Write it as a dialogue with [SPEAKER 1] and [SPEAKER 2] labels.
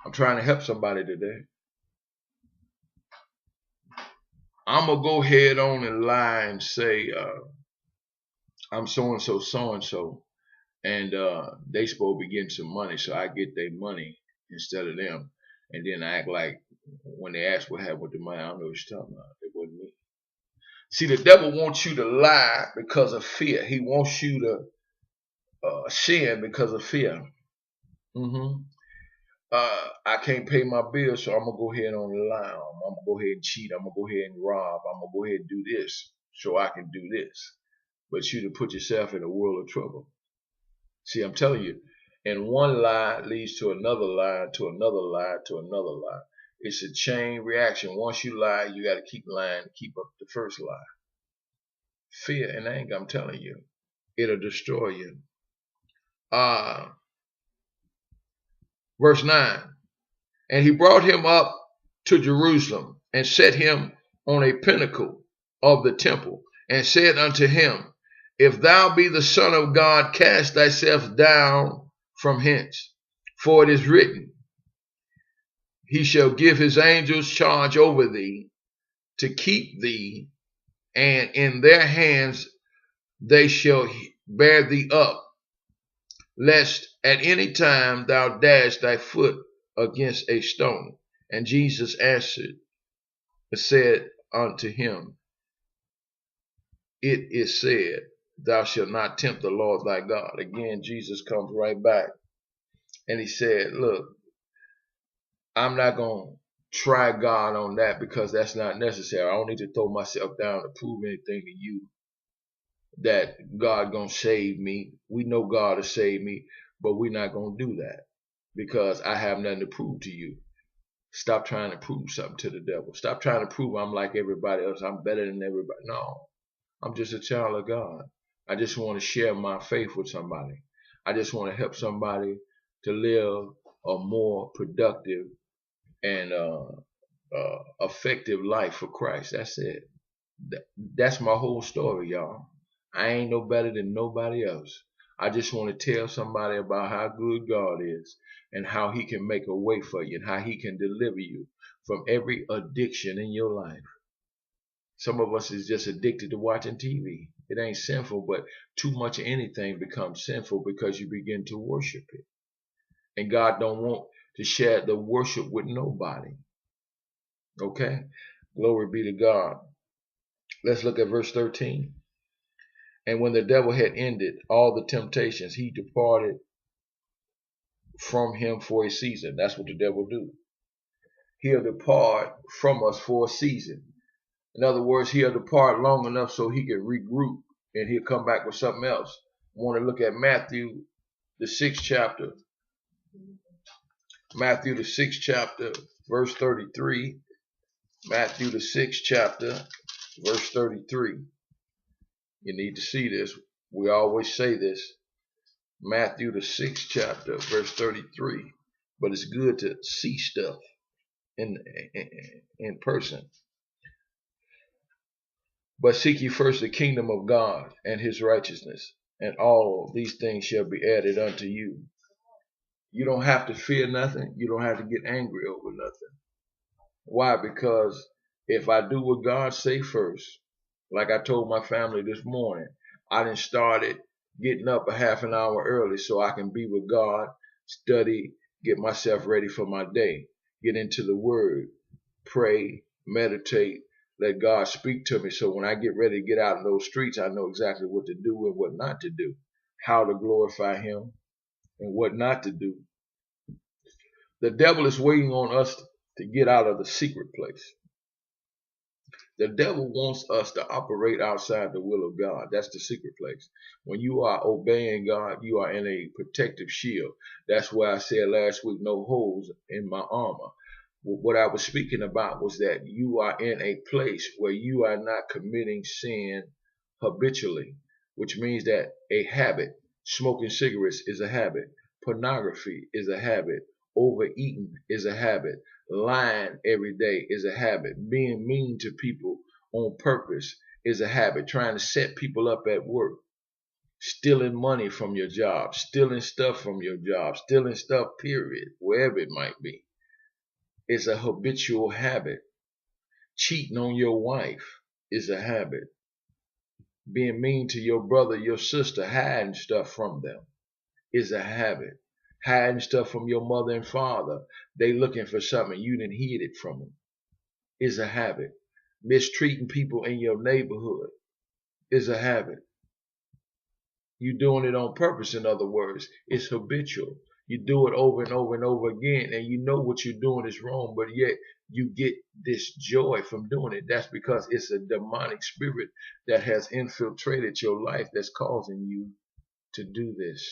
[SPEAKER 1] I'm trying to help somebody today. I'm going to go ahead on and lie and say, I'm so-and-so, so-and-so, and they supposed to be getting some money, so I get their money instead of them. And then I act like when they ask what happened with the money, I don't know what you're talking about. It wasn't me. See, the devil wants you to lie because of fear. He wants you to sin because of fear. I can't pay my bills, so I'm going to go ahead on the lie. I'm going to go ahead and cheat. I'm going to go ahead and rob. I'm going to go ahead and do this so I can do this. But you to put yourself in a world of trouble. See, I'm telling you, and one lie leads to another lie, to another lie, to another lie. It's a chain reaction. Once you lie, you got to keep lying to keep up the first lie. Fear and anger, I'm telling you, it'll destroy you. Verse 9. And he brought him up to Jerusalem and set him on a pinnacle of the temple and said unto him, If thou be the Son of God, cast thyself down from hence. For it is written, He shall give his angels charge over thee to keep thee, and in their hands they shall bear thee up, lest at any time thou dash thy foot against a stone. And Jesus answered and said unto him, It is said, Thou shalt not tempt the Lord thy God. Again, Jesus comes right back and he said, Look, I'm not going to try God on that because that's not necessary. I don't need to throw myself down to prove anything to you that God going to save me. We know God will save me, but we're not going to do that because I have nothing to prove to you. Stop trying to prove something to the devil. Stop trying to prove I'm like everybody else. I'm better than everybody. No, I'm just a child of God. I just want to share my faith with somebody. I just want to help somebody to live a more productive and effective life for Christ. That's it. That's my whole story, y'all. I ain't no better than nobody else. I just want to tell somebody about how good God is and how he can make a way for you and how he can deliver you from every addiction in your life. Some of us is just addicted to watching TV. It ain't sinful, but too much of anything becomes sinful because you begin to worship it. And God don't want to share the worship with nobody. Okay? Glory be to God. Let's look at verse 13. And when the devil had ended all the temptations, he departed from him for a season. That's what the devil do. He'll depart from us for a season. In other words, he'll depart long enough so he can regroup and he'll come back with something else. I want to look at Matthew, the 6th chapter. Matthew, the 6th chapter, verse 33. Matthew, the 6th chapter, verse 33. You need to see this. We always say this. Matthew, the 6th chapter, verse 33. But it's good to see stuff in person. But seek ye first the kingdom of God and his righteousness, and all these things shall be added unto you. You don't have to fear nothing. You don't have to get angry over nothing. Why? Because if I do what God say first, like I told my family this morning, I done started getting up a half an hour early so I can be with God, study, get myself ready for my day, get into the word, pray, meditate, let God speak to me so when I get ready to get out in those streets, I know exactly what to do and what not to do, how to glorify him and what not to do. The devil is waiting on us to get out of the secret place. The devil wants us to operate outside the will of God. That's the secret place. When you are obeying God, you are in a protective shield. That's why I said last week, no holes in my armor. What I was speaking about was that you are in a place where you are not committing sin habitually, which means that a habit, smoking cigarettes is a habit, pornography is a habit, overeating is a habit, lying every day is a habit, being mean to people on purpose is a habit, trying to set people up at work, stealing money from your job, stealing stuff from your job, stealing stuff, period, wherever it might be. is a habitual habit. Cheating on your wife is a habit. Being mean to your brother, your sister, hiding stuff from them is a habit. Hiding stuff from your mother and father, they looking for something, you didn't hid it from them, is a habit. Mistreating people in your neighborhood is a habit. You doing it on purpose, in other words. It's habitual. You do it over and over and over again, and you know what you're doing is wrong, but yet you get this joy from doing it. That's because it's a demonic spirit that has infiltrated your life that's causing you to do this.